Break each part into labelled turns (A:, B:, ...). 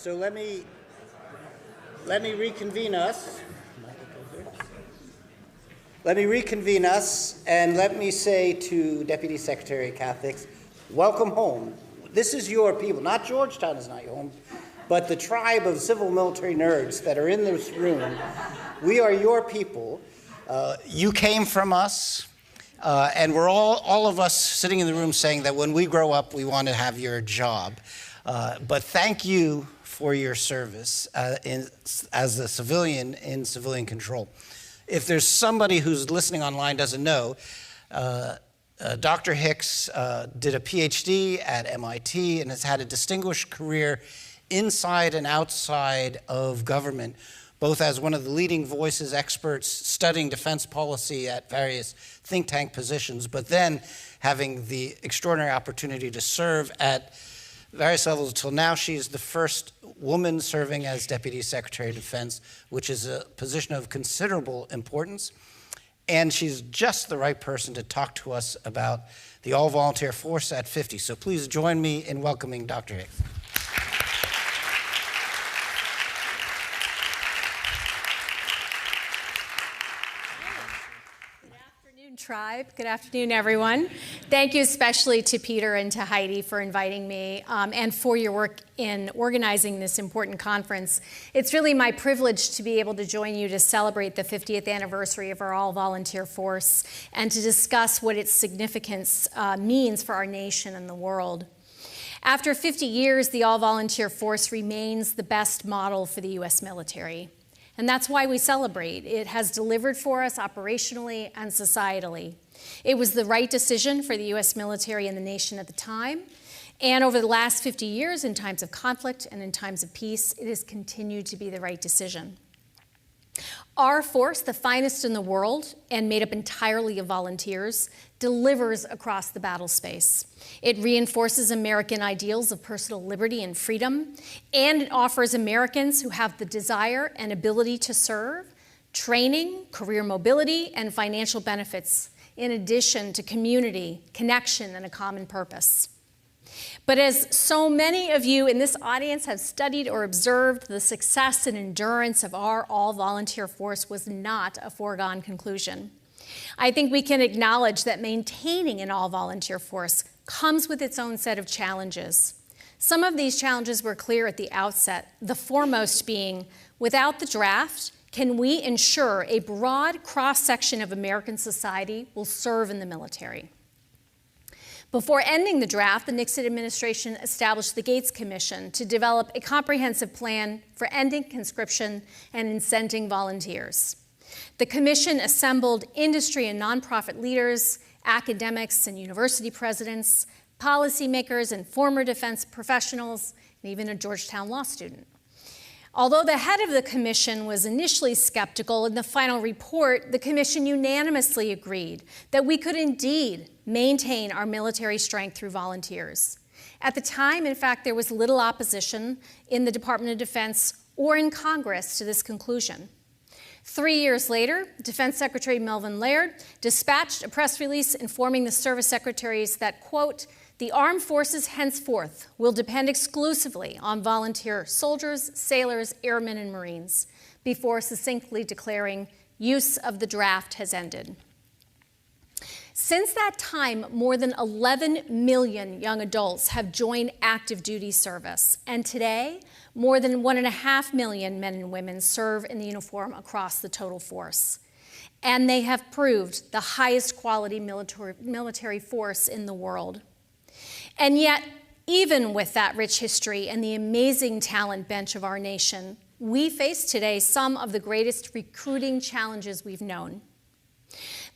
A: So let me reconvene us. Let me reconvene us, and let me say to Deputy Secretary Kathleen, welcome home. This is your people. Not Georgetown is not your home, but the tribe of civil military nerds that are in this room. We are your people. You came from us, and we're all of us sitting in the room saying that when we grow up, we want to have your job. But thank you for your service as a civilian in civilian control. If there's somebody who's listening online doesn't know, Dr. Hicks did a PhD at MIT and has had a distinguished career inside and outside of government, both as one of the leading voices, experts studying defense policy at various think tank positions, but then having the extraordinary opportunity to serve at various levels until now. She is the first woman serving as Deputy Secretary of Defense, which is a position of considerable importance. And she's just the right person to talk to us about the all-volunteer force at 50. So please join me in welcoming Dr. Hicks.
B: Tribe. Good afternoon, everyone. Thank you especially to Peter and to Heidi for inviting me and for your work in organizing this important conference. It's really my privilege to be able to join you to celebrate the 50th anniversary of our all-volunteer force and to discuss what its significance means for our nation and the world. After 50 years, the all-volunteer force remains the best model for the U.S. military. And that's why we celebrate. It has delivered for us operationally and societally. It was the right decision for the U.S. military and the nation at the time. And over the last 50 years, in times of conflict and in times of peace, it has continued to be the right decision. Our force, the finest in the world and made up entirely of volunteers, delivers across the battle space. It reinforces American ideals of personal liberty and freedom, and it offers Americans who have the desire and ability to serve training, career mobility, and financial benefits, in addition to community, connection, and a common purpose. But as so many of you in this audience have studied or observed, the success and endurance of our all-volunteer force was not a foregone conclusion. I think we can acknowledge that maintaining an all-volunteer force comes with its own set of challenges. Some of these challenges were clear at the outset, the foremost being, without the draft, can we ensure a broad cross-section of American society will serve in the military? Before ending the draft, the Nixon administration established the Gates Commission to develop a comprehensive plan for ending conscription and incenting volunteers. The commission assembled industry and nonprofit leaders, academics and university presidents, policymakers and former defense professionals, and even a Georgetown law student. Although the head of the commission was initially skeptical, in the final report, the commission unanimously agreed that we could indeed maintain our military strength through volunteers. At the time, in fact, there was little opposition in the Department of Defense or in Congress to this conclusion. 3 years later, Defense Secretary Melvin Laird dispatched a press release informing the service secretaries that, quote, the armed forces henceforth will depend exclusively on volunteer soldiers, sailors, airmen, and Marines, before succinctly declaring use of the draft has ended. Since that time, more than 11 million young adults have joined active duty service, and today, more than 1.5 million men and women serve in the uniform across the total force. And they have proved the highest quality military force in the world. And yet, even with that rich history and the amazing talent bench of our nation, we face today some of the greatest recruiting challenges we've known.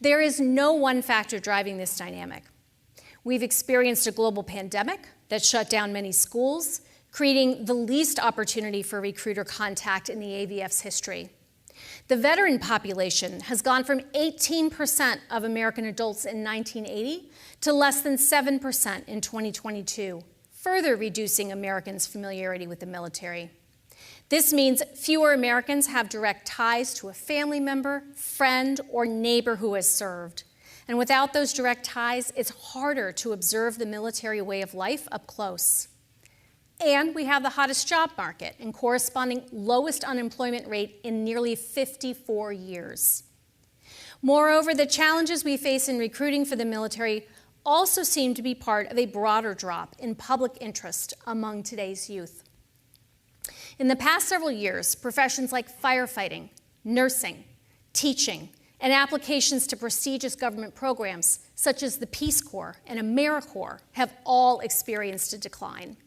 B: There is no one factor driving this dynamic. We've experienced a global pandemic that shut down many schools, creating the least opportunity for recruiter contact in the AVF's history. The veteran population has gone from 18% of American adults in 1980 to less than 7% in 2022, further reducing Americans' familiarity with the military. This means fewer Americans have direct ties to a family member, friend, or neighbor who has served. And without those direct ties, it's harder to observe the military way of life up close. And we have the hottest job market and corresponding lowest unemployment rate in nearly 54 years. Moreover, the challenges we face in recruiting for the military also seem to be part of a broader drop in public interest among today's youth. In the past several years, professions like firefighting, nursing, teaching, and applications to prestigious government programs such as the Peace Corps and AmeriCorps have all experienced a decline.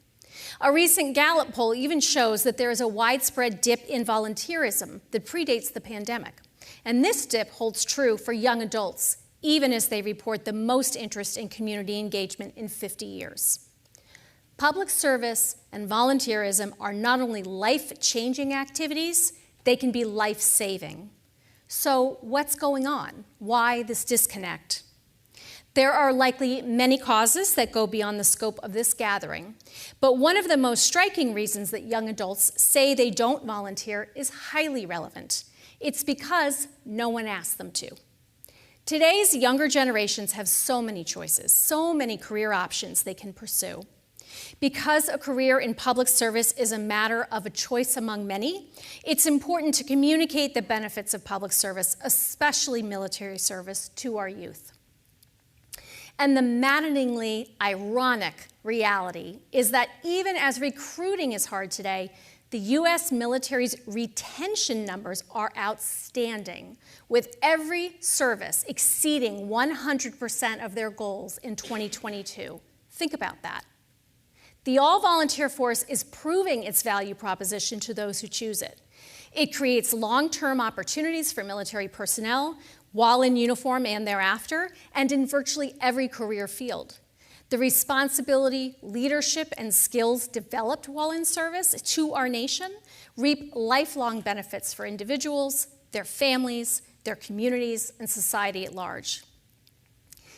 B: A recent Gallup poll even shows that there is a widespread dip in volunteerism that predates the pandemic. And this dip holds true for young adults, even as they report the most interest in community engagement in 50 years. Public service and volunteerism are not only life-changing activities, they can be life-saving. So what's going on? Why this disconnect? There are likely many causes that go beyond the scope of this gathering, but one of the most striking reasons that young adults say they don't volunteer is highly relevant. It's because no one asked them to. Today's younger generations have so many choices, so many career options they can pursue. Because a career in public service is a matter of a choice among many, it's important to communicate the benefits of public service, especially military service, to our youth. And the maddeningly ironic reality is that even as recruiting is hard today, the U.S. military's retention numbers are outstanding, with every service exceeding 100% of their goals in 2022. Think about that. The all-volunteer force is proving its value proposition to those who choose it. It creates long-term opportunities for military personnel while in uniform and thereafter, and in virtually every career field. The responsibility, leadership, and skills developed while in service to our nation reap lifelong benefits for individuals, their families, their communities, and society at large.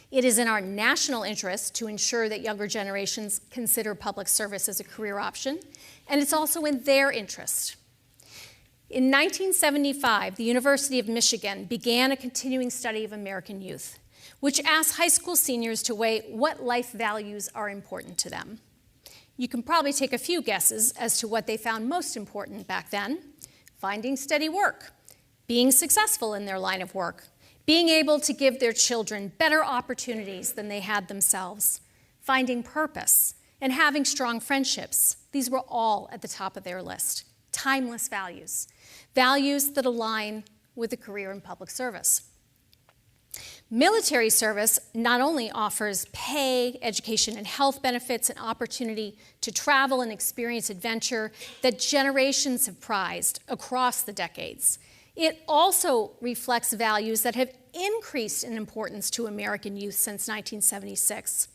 B: It is in our national interest to ensure that younger generations consider public service as a career option, and it's also in their interest. In 1975, the University of Michigan began a continuing study of American youth, which asked high school seniors to weigh what life values are important to them. You can probably take a few guesses as to what they found most important back then: finding steady work, being successful in their line of work, being able to give their children better opportunities than they had themselves, finding purpose, and having strong friendships. These were all at the top of their list. Timeless values, values that align with a career in public service. Military service not only offers pay, education, and health benefits, and opportunity to travel and experience adventure that generations have prized across the decades. It also reflects values that have increased in importance to American youth since 1976.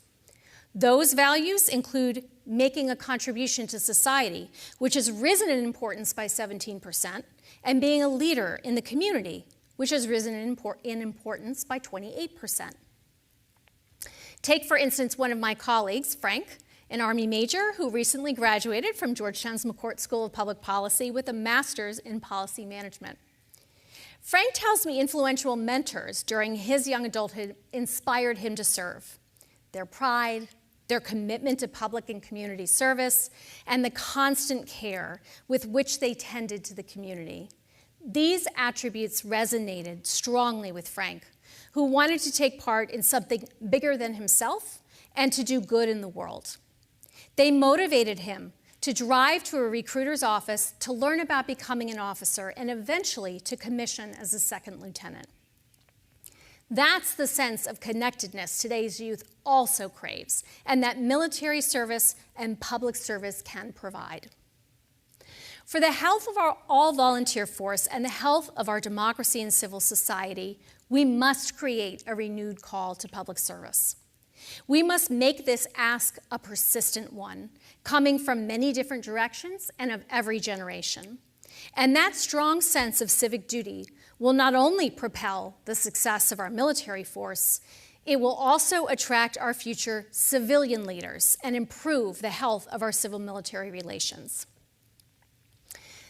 B: Those values include making a contribution to society, which has risen in importance by 17%, and being a leader in the community, which has risen in importance by 28%. Take, for instance, one of my colleagues, Frank, an Army major who recently graduated from Georgetown's McCourt School of Public Policy with a master's in policy management. Frank tells me influential mentors during his young adulthood inspired him to serve. Their pride, their commitment to public and community service, and the constant care with which they tended to the community. These attributes resonated strongly with Frank, who wanted to take part in something bigger than himself and to do good in the world. They motivated him to drive to a recruiter's office to learn about becoming an officer and eventually to commission as a second lieutenant. That's the sense of connectedness today's youth also craves, and that military service and public service can provide. For the health of our all-volunteer force and the health of our democracy and civil society, we must create a renewed call to public service. We must make this ask a persistent one, coming from many different directions and of every generation. And that strong sense of civic duty will not only propel the success of our military force, it will also attract our future civilian leaders and improve the health of our civil-military relations.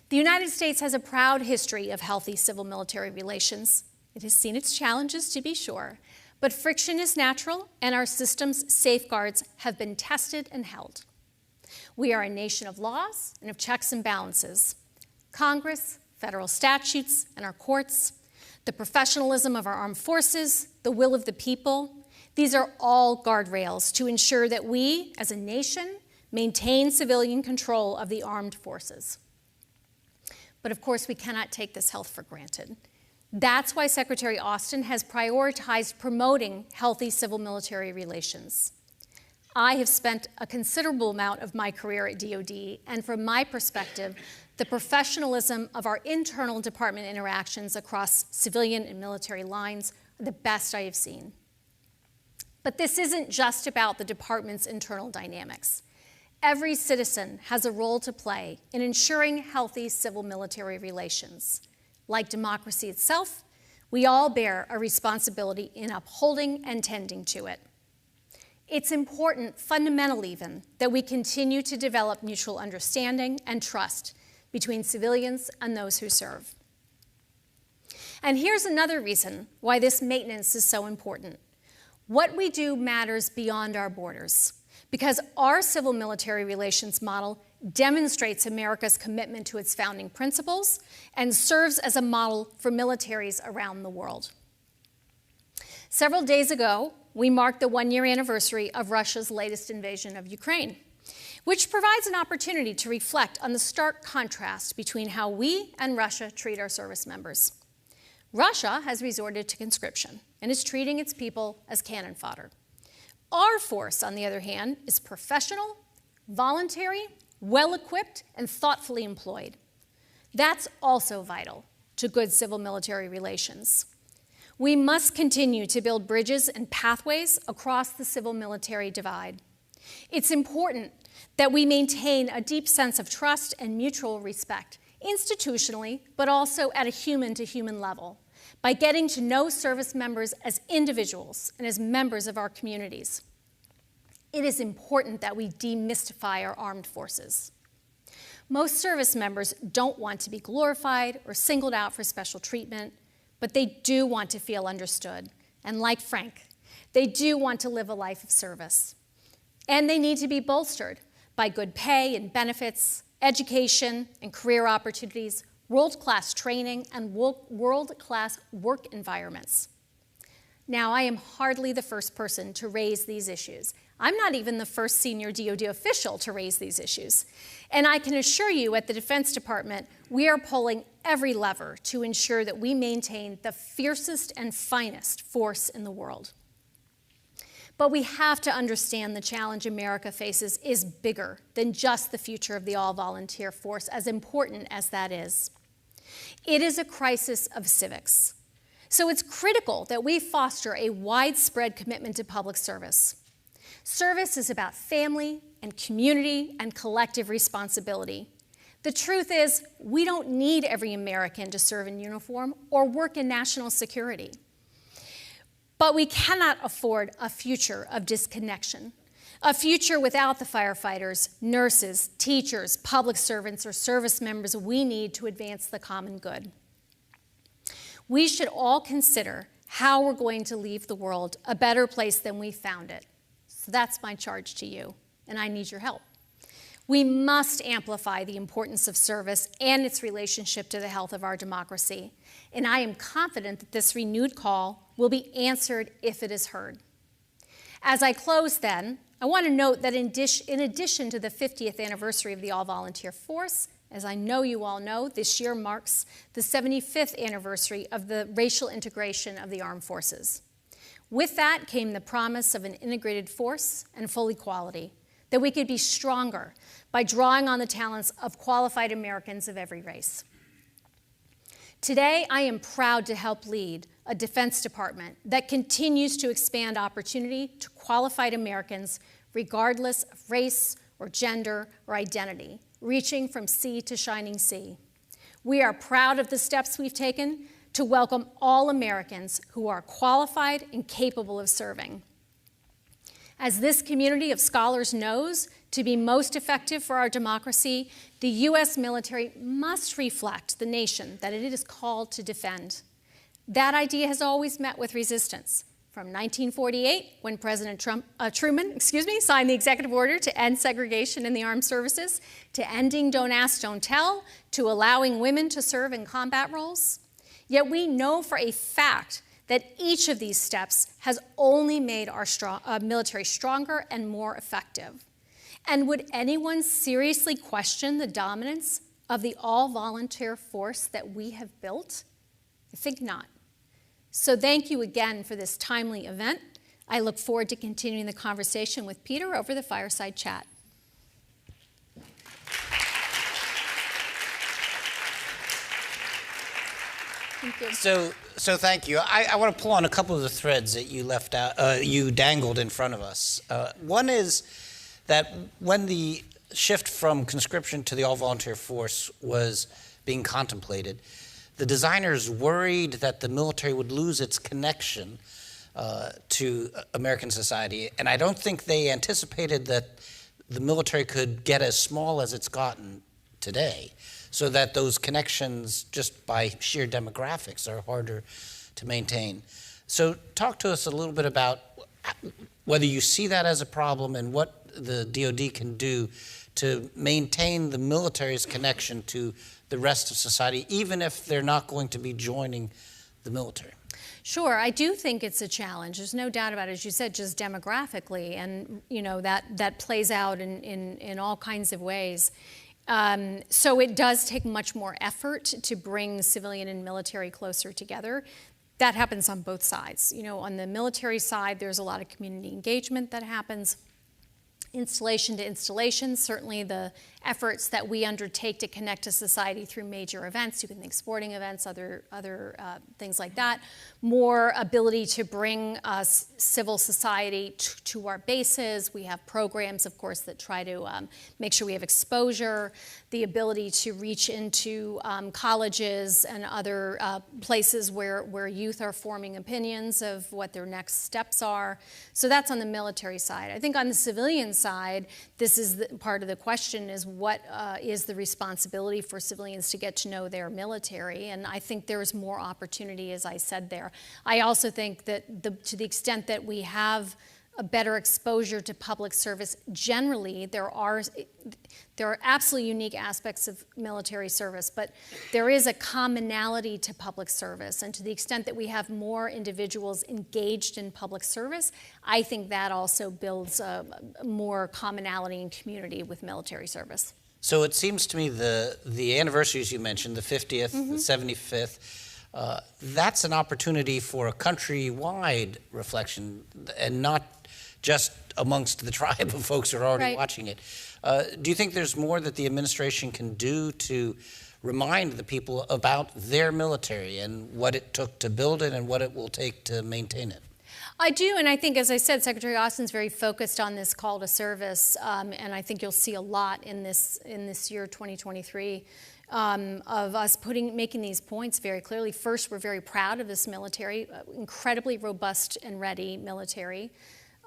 B: The United States has a proud history of healthy civil-military relations. It has seen its challenges, to be sure, but friction is natural, and our system's safeguards have been tested and held. We are a nation of laws and of checks and balances. Congress, federal statutes, and our courts, the professionalism of our armed forces, the will of the people, these are all guardrails to ensure that we, as a nation, maintain civilian control of the armed forces. But of course, we cannot take this health for granted. That's why Secretary Austin has prioritized promoting healthy civil-military relations. I have spent a considerable amount of my career at DoD, and from my perspective, the professionalism of our internal department interactions across civilian and military lines are the best I have seen. But this isn't just about the department's internal dynamics. Every citizen has a role to play in ensuring healthy civil-military relations. Like democracy itself, we all bear a responsibility in upholding and tending to it. It's important, fundamental even, that we continue to develop mutual understanding and trust between civilians and those who serve. And here's another reason why this maintenance is so important. What we do matters beyond our borders, because our civil-military relations model demonstrates America's commitment to its founding principles and serves as a model for militaries around the world. Several days ago, we marked the one-year anniversary of Russia's latest invasion of Ukraine, which provides an opportunity to reflect on the stark contrast between how we and Russia treat our service members. Russia has resorted to conscription and is treating its people as cannon fodder. Our force, on the other hand, is professional, voluntary, well-equipped, and thoughtfully employed. That's also vital to good civil-military relations. We must continue to build bridges and pathways across the civil-military divide. It's important that we maintain a deep sense of trust and mutual respect, institutionally, but also at a human-to-human level, by getting to know service members as individuals and as members of our communities. It is important that we demystify our armed forces. Most service members don't want to be glorified or singled out for special treatment, but they do want to feel understood. And like Frank, they do want to live a life of service. And they need to be bolstered by good pay and benefits, education and career opportunities, world-class training, and world-class work environments. Now, I am hardly the first person to raise these issues. I'm not even the first senior DoD official to raise these issues. And I can assure you at the Defense Department, we are pulling every lever to ensure that we maintain the fiercest and finest force in the world. But we have to understand the challenge America faces is bigger than just the future of the all-volunteer force, as important as that is. It is a crisis of civics. So it's critical that we foster a widespread commitment to public service. Service is about family and community and collective responsibility. The truth is, we don't need every American to serve in uniform or work in national security. But we cannot afford a future of disconnection, a future without the firefighters, nurses, teachers, public servants, or service members we need to advance the common good. We should all consider how we're going to leave the world a better place than we found it. So that's my charge to you, and I need your help. We must amplify the importance of service and its relationship to the health of our democracy, and I am confident that this renewed call will be answered if it is heard. As I close then, I want to note that in addition to the 50th anniversary of the all-volunteer force, as I know you all know, this year marks the 75th anniversary of the racial integration of the armed forces. With that came the promise of an integrated force and full equality, that we could be stronger by drawing on the talents of qualified Americans of every race. Today, I am proud to help lead a Defense Department that continues to expand opportunity to qualified Americans regardless of race or gender or identity, reaching from sea to shining sea. We are proud of the steps we've taken to welcome all Americans who are qualified and capable of serving. As this community of scholars knows, to be most effective for our democracy, the U.S. military must reflect the nation that it is called to defend. That idea has always met with resistance, from 1948, when President Truman signed the executive order to end segregation in the armed services, to ending Don't Ask, Don't Tell, to allowing women to serve in combat roles. Yet we know for a fact that each of these steps has only made our military stronger and more effective. And would anyone seriously question the dominance of the all-volunteer force that we have built? I think not. So thank you again for this timely event. I look forward to continuing the conversation with Peter over the fireside chat. Thank you.
A: So thank you. I want to pull on a couple of the threads that you left out, you dangled in front of us. One is that when the shift from conscription to the all-volunteer force was being contemplated, the designers worried that the military would lose its connection to American society, and I don't think they anticipated that the military could get as small as it's gotten today, so that those connections, just by sheer demographics, are harder to maintain. So talk to us a little bit about whether you see that as a problem and what the DoD can do to maintain the military's connection to the rest of society, even if they're not going to be joining the military.
B: Sure, I do think it's a challenge. There's no doubt about it, as you said, just demographically, and that plays out in all kinds of ways. So it does take much more effort to bring civilian and military closer together. That happens on both sides. On the military side, there's a lot of community engagement that happens. Installation to installation, certainly the efforts that we undertake to connect to society through major events. You can think sporting events, other things like that. More ability to bring civil society to our bases. We have programs, of course, that try to make sure we have exposure, the ability to reach into colleges and other places where youth are forming opinions of what their next steps are. So that's on the military side. I think on the civilian side, this is part of the question is what is the responsibility for civilians to get to know their military? And I think there's more opportunity, as I said there. I also think that to the extent that we have a better exposure to public service, generally there are absolutely unique aspects of military service, but there is a commonality to public service. And to the extent that we have more individuals engaged in public service, I think that also builds more commonality and community with military service.
A: So it seems to me the anniversaries you mentioned, the 50th, the 75th, that's an opportunity for a countrywide reflection and not just amongst the tribe of folks who are already watching it. Do you think there's more that the administration can do to remind the people about their military and what it took to build it and what it will take to maintain it?
B: I do, and I think, as I said, Secretary Austin's very focused on this call to service, and I think you'll see a lot in this year, 2023, of us making these points very clearly. First, we're very proud of this military, incredibly robust and ready military.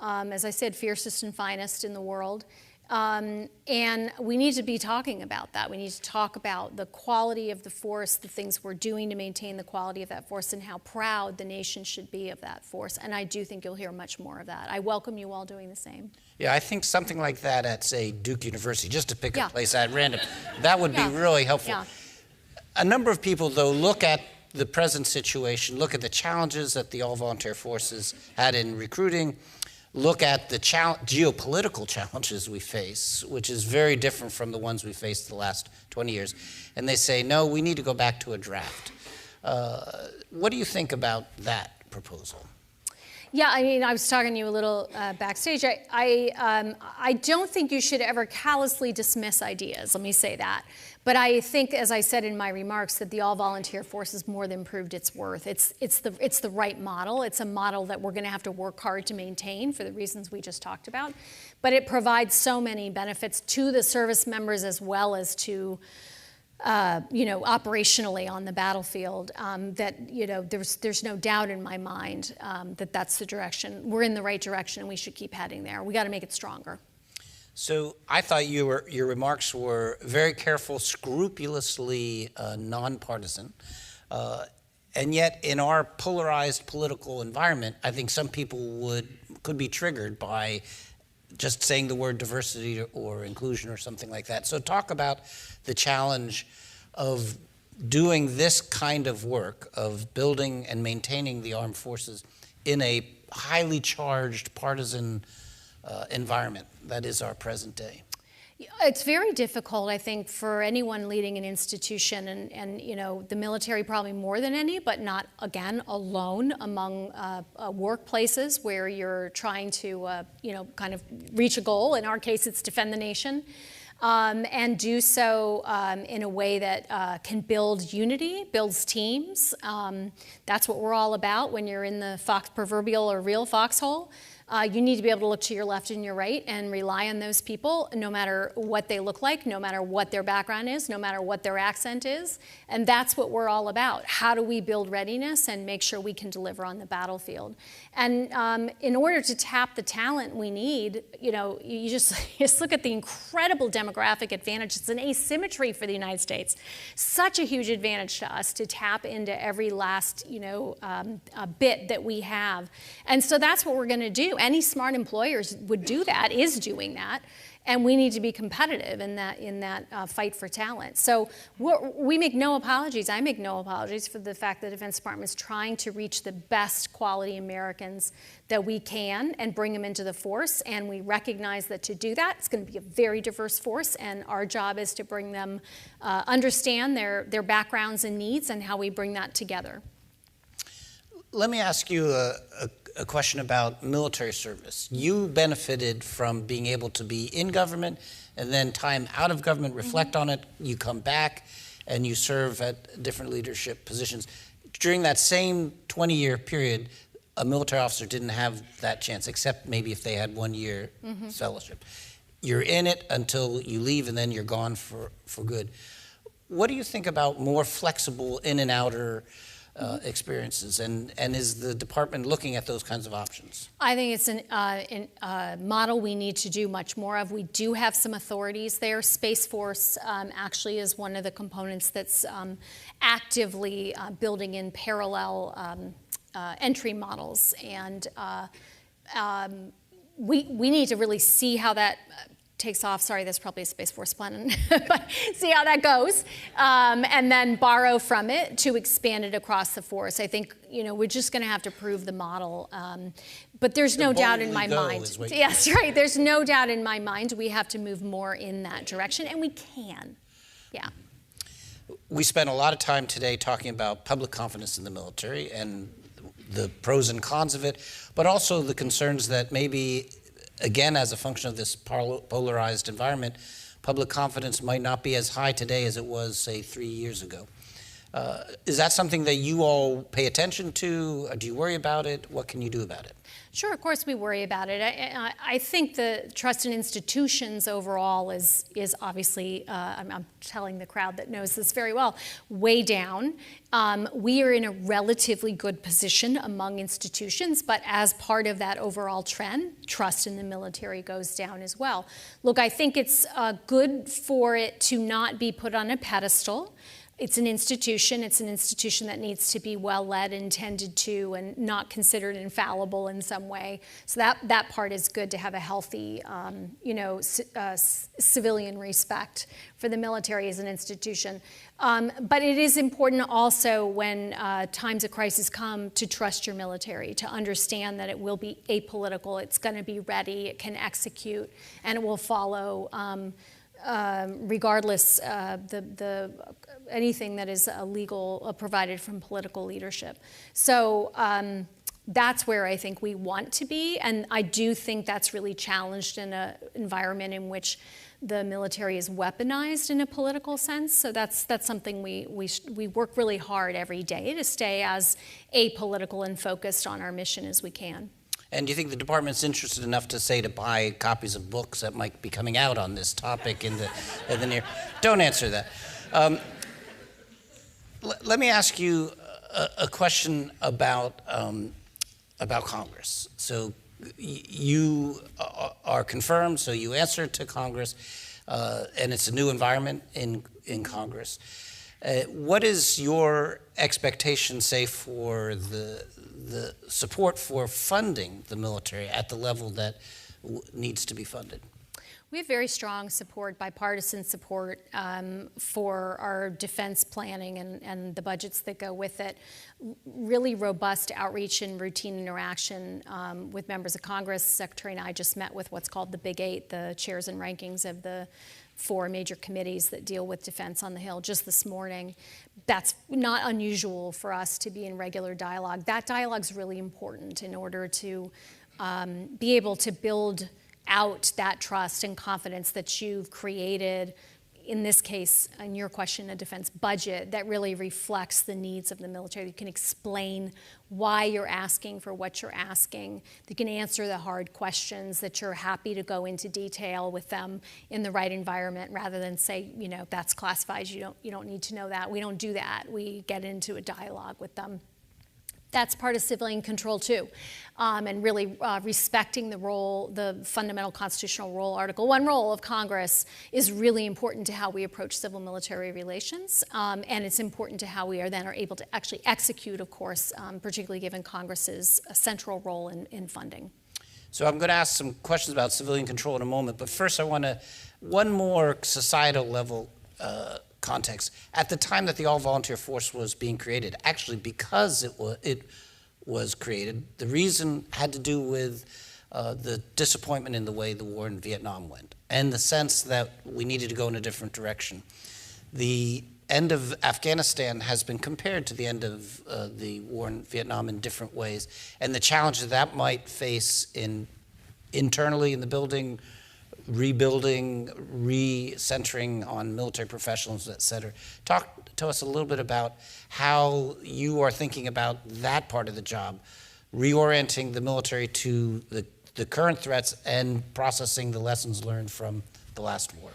B: As I said, fiercest and finest in the world. And we need to be talking about that. We need to talk about the quality of the force, the things we're doing to maintain the quality of that force, and how proud the nation should be of that force. And I do think you'll hear much more of that. I welcome you all doing the same.
A: Yeah, I think something like that at, say, Duke University, just to pick a place at random, that would be really helpful. Yeah. A number of people, though, look at the present situation, look at the challenges that the all-volunteer forces had in recruiting, look at the geopolitical challenges we face, which is very different from the ones we faced the last 20 years. And they say, no, we need to go back to a draft. What do you think about that proposal?
B: Yeah, I mean, I was talking to you a little backstage. I don't think you should ever callously dismiss ideas, let me say that. But I think, as I said in my remarks, that the all-volunteer force has more than proved its worth. It's the right model. It's a model that we're going to have to work hard to maintain for the reasons we just talked about. But it provides so many benefits to the service members as well as to operationally on the battlefield, that there's no doubt in my mind that that's the direction. We're in the right direction, and we should keep heading there. We got to make it stronger.
A: So I thought your remarks were very careful, scrupulously nonpartisan, And yet, in our polarized political environment, I think some people could be triggered by just saying the word diversity or inclusion or something like that. So talk about the challenge of doing this kind of work, of building and maintaining the armed forces in a highly charged partisan environment that is our present day.
B: It's very difficult, I think, for anyone leading an institution, and you know, the military probably more than any, but not, again, alone among workplaces where you're trying to, you know, kind of reach a goal. In our case, it's defend the nation, and do so in a way that can build unity, builds teams. That's what we're all about when you're in the proverbial or real foxhole. You need to be able to look to your left and your right and rely on those people, no matter what they look like, no matter what their background is, no matter what their accent is. And that's what we're all about. How do we build readiness and make sure we can deliver on the battlefield? And in order to tap the talent we need, you know, you just look at the incredible demographic advantage. It's an asymmetry for the United States. Such a huge advantage to us to tap into every last, you know, bit that we have. And so that's what we're going to do. Any smart employers would do that, is doing that, and we need to be competitive in that fight for talent. So we make no apologies. I make no apologies for the fact that the Defense Department is trying to reach the best quality Americans that we can and bring them into the force. And we recognize that to do that, it's going to be a very diverse force, and our job is to bring them, understand their backgrounds and needs, and how we bring that together.
A: Let me ask you a question about military service. You benefited from being able to be in government and then time out of government, reflect on it, you come back and you serve at different leadership positions. During that same 20-year period, a military officer didn't have that chance, except maybe if they had 1 year fellowship. You're in it until you leave and then you're gone for good. What do you think about more flexible in and outer experiences, and is the department looking at those kinds of options?
B: I think it's a model we need to do much more of. We do have some authorities there. Space Force actually is one of the components that's actively building in parallel entry models, and we need to really see how that takes off. Sorry, that's probably a Space Force plan, but see how that goes, and then borrow from it to expand it across the force. I think, you know, we're just going to have to prove the model, but there's no doubt in my mind. Yes, right. There's no doubt in my mind we have to move more in that direction, and we can. Yeah.
A: We spent a lot of time today talking about public confidence in the military and the pros and cons of it, but also the concerns that maybe, again, as a function of this polarized environment, public confidence might not be as high today as it was, say, 3 years ago. Is that something that you all pay attention to? Do you worry about it? What can you do about it?
B: Sure, of course we worry about it. I think the trust in institutions overall is obviously, I'm telling the crowd that knows this very well, way down. We are in a relatively good position among institutions, but as part of that overall trend, trust in the military goes down as well. Look, I think it's good for it to not be put on a pedestal. It's an institution that needs to be well led and tended to, and not considered infallible in some way. So that part is good, to have a healthy, you know, civilian respect for the military as an institution. But it is important also, when times of crisis come, to trust your military, to understand that it will be apolitical, it's going to be ready, it can execute, and it will follow regardless anything that is illegal provided from political leadership. So that's where I think we want to be, and I do think that's really challenged in an environment in which the military is weaponized in a political sense. So that's something we work really hard every day to stay as apolitical and focused on our mission as we can.
A: And do you think the department's interested enough to say to buy copies of books that might be coming out on this topic in the near? Don't answer that. Let me ask you a question about Congress. So you are confirmed, so you answer to Congress, and it's a new environment in Congress. What is your expectation, say, for the support for funding the military at the level that needs to be funded?
B: We have very strong support, bipartisan support for our defense planning and the budgets that go with it. Really robust outreach and routine interaction with members of Congress. Secretary and I just met with what's called the Big Eight, the chairs and rankings of the 4 major committees that deal with defense on the Hill just this morning. That's not unusual for us to be in regular dialogue. That dialogue is really important in order to be able to build out that trust and confidence that you've created, in this case, in your question, a defense budget that really reflects the needs of the military. You can explain why you're asking for what you're asking. You can answer the hard questions, that you're happy to go into detail with them in the right environment rather than say, you know, that's classified, you don't need to know that. We don't do that. We get into a dialogue with them. That's part of civilian control too, and really respecting the role, the fundamental constitutional role, Article 1 role of Congress is really important to how we approach civil-military relations, and it's important to how we are able to actually execute, of course, particularly given Congress's central role in funding.
A: So I'm going to ask some questions about civilian control in a moment, but first I want to, one more societal level context. At the time that the all-volunteer force was being created, actually because it was created, the reason had to do with the disappointment in the way the war in Vietnam went, and the sense that we needed to go in a different direction. The end of Afghanistan has been compared to the end of the war in Vietnam in different ways, and the challenge that might face internally in the building, rebuilding, re-centering on military professionals, et cetera. Talk to us a little bit about how you are thinking about that part of the job, reorienting the military to the current threats and processing the lessons learned from the last war.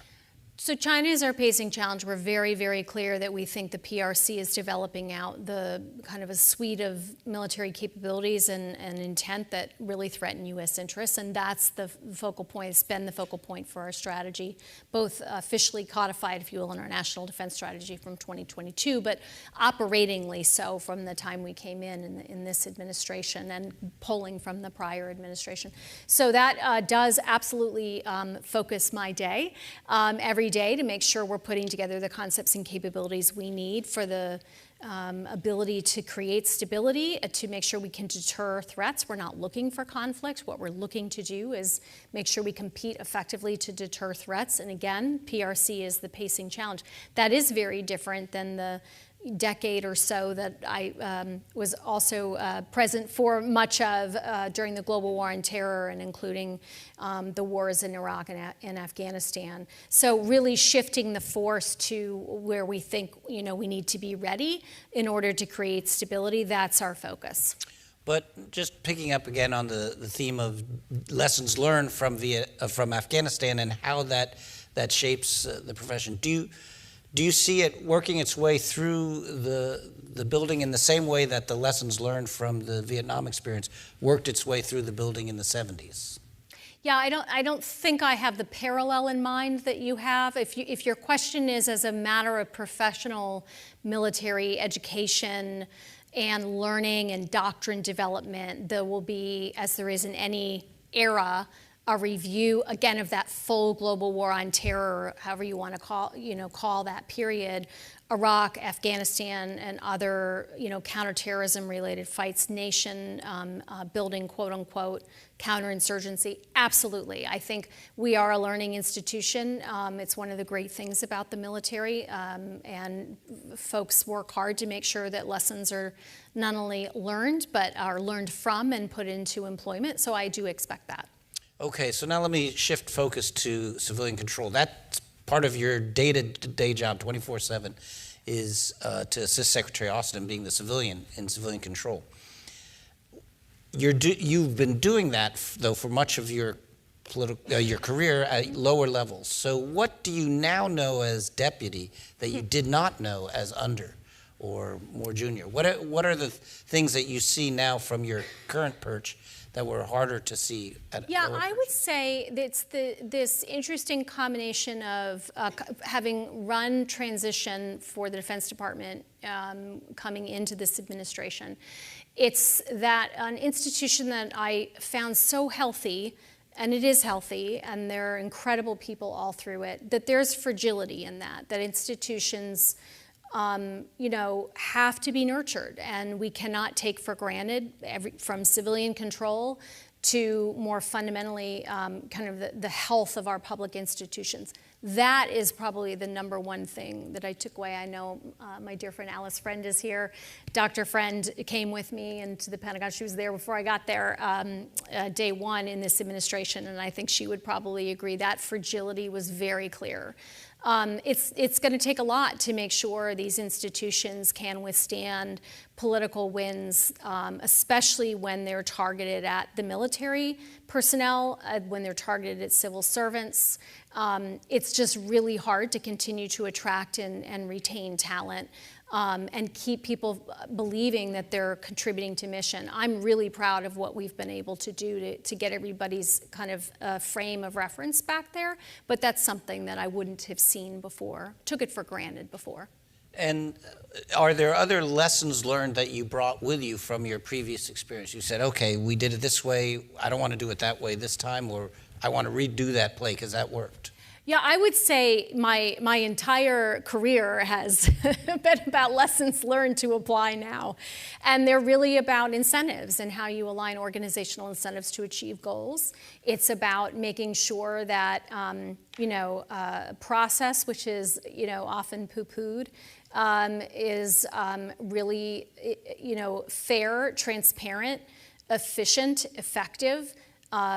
B: So China is our pacing challenge. We're very, very clear that we think the PRC is developing out the kind of a suite of military capabilities and intent that really threaten U.S. interests, and that's the focal point. It's been the focal point for our strategy, both officially codified, if you will, in our national defense strategy from 2022, but operatingly so from the time we came in this administration and polling from the prior administration. So that does absolutely focus my day every day to make sure we're putting together the concepts and capabilities we need for the ability to create stability, to make sure we can deter threats. We're not looking for conflict. What we're looking to do is make sure we compete effectively to deter threats. And again, PRC is the pacing challenge. That is very different than the decade or so that I was also present for much of during the global war on terror and including the wars in Iraq and Afghanistan. So really shifting the force to where we think we need to be ready in order to create stability, that's our focus.
A: But just picking up again on the theme of lessons learned from Afghanistan and how that shapes the profession, do you see it working its way through the building in the same way that the lessons learned from the Vietnam experience worked its way through the building in the 70s?
B: Yeah, I don't think I have the parallel in mind that you have. If your question is as a matter of professional military education and learning and doctrine development, there will be, as there is in any era, a review, again, of that full global war on terror, however you want to call that period, Iraq, Afghanistan, and other, counterterrorism related fights, nation building, quote unquote, counterinsurgency. Absolutely. I think we are a learning institution. It's one of the great things about the military, and folks work hard to make sure that lessons are not only learned, but are learned from and put into employment. So I do expect that.
A: Okay, so now let me shift focus to civilian control. That's part of your day-to-day job, 24/7, is to assist Secretary Austin being the civilian in civilian control. You've been doing that, though, for much of your career at lower levels. So what do you now know as deputy that you did not know as under or more junior? What are the things that you see now from your current perch that were harder to see at
B: Yeah,
A: lower
B: I would say it's this interesting combination of having run transition for the Defense Department coming into this administration. It's that an institution that I found so healthy, and it is healthy, and there are incredible people all through it, that there's fragility in that institutions have to be nurtured, and we cannot take for granted from civilian control to more fundamentally kind of the health of our public institutions. That is probably the number one thing that I took away. I know my dear friend Alice Friend is here. Dr. Friend came with me into the Pentagon. She was there before I got there day one in this administration, and I think she would probably agree that fragility was very clear. It's going to take a lot to make sure these institutions can withstand political winds, especially when they're targeted at the military personnel, when they're targeted at civil servants. It's just really hard to continue to attract and retain talent. And keep people believing that they're contributing to mission. I'm really proud of what we've been able to do to get everybody's kind of frame of reference back there, but that's something that I wouldn't have seen before, took it for granted before.
A: And are there other lessons learned that you brought with you from your previous experience? You said, okay, we did it this way, I don't want to do it that way this time, or I want to redo that play because that worked.
B: Yeah, I would say my entire career has been about lessons learned to apply now. And they're really about incentives and how you align organizational incentives to achieve goals. It's about making sure that, process, which is, often poo-pooed, is really, fair, transparent, efficient, effective.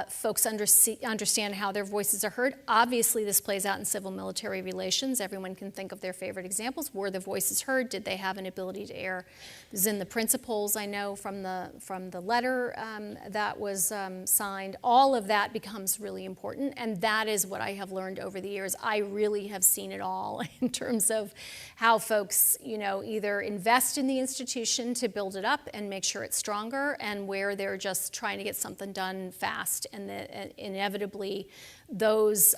B: Folks understand how their voices are heard. Obviously, this plays out in civil-military relations. Everyone can think of their favorite examples. Were the voices heard? Did they have an ability to air? This is in the principles, I know, from the letter that was signed. All of that becomes really important, and that is what I have learned over the years. I really have seen it all in terms of how folks, either invest in the institution to build it up and make sure it's stronger, and where they're just trying to get something done fast. And inevitably, those